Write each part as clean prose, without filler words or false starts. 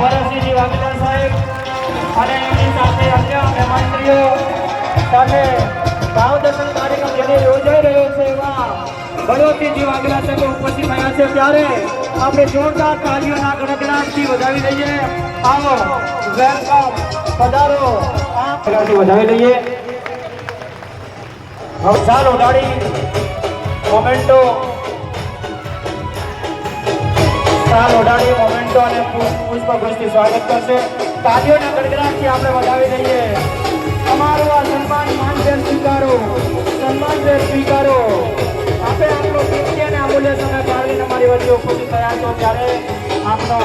ભરતસિંહજી વાઘેલા સાહેબ અને એમની સાથે અન્ય મહેમાનશ્રીઓ સાથે ભાવ દર્શન કાર્યક્રમ જેને યોજાઈ રહ્યો છે એવા ભરતસિંહજી વાઘેલા સાહેબ ઉપસ્થિત થયા છે ત્યારે આપણે જોરદાર તાળીઓના ગણગણાટથી વધાવી લઈએ. આવો વેલકમ પધારો આ વધાવી લઈએ. હવે ચાલ ઉડાડી મોમેન્ટો ચાલ ઉડાડી મોમેન્ટો અને પુષ્પગુચ્છથી સ્વાગત કરશે. તાળીઓના ગણગણાટથી આપણે વધાવી લઈએ. અમારું આ સન્માન માનભેર સ્વીકારો, સન્માનભેર સ્વીકારો. આપે આપણો કિંમતી અને અમૂલ્ય સમય ફાળવીને અમારી વચ્ચે ઉપસ્થિત થયા છો ત્યારે આપનો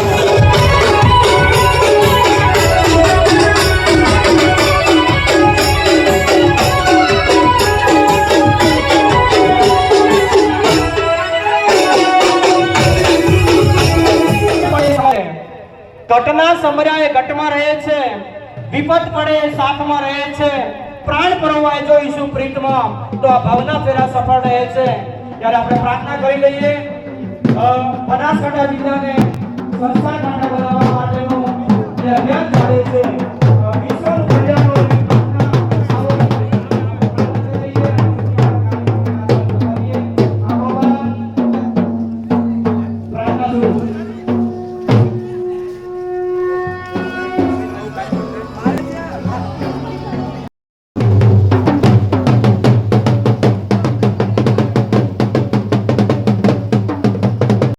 ઘટના સમર્યાએ ઘટમાં રહે છે, વિપત પડે સાથમાં રહે છે, પ્રાણ પરોવાય જો ઈસુ પ્રીતમાં તો આ ભાવના ફેરા સફળ રહે છે. ત્યારે આપણે પ્રાર્થના કરી લઈએ. બનાસકાંઠા જિલ્લાને સંસ્થાન માટે બનાવવા માટેનો જે અભિયાન ચાલે છે વિશ્વ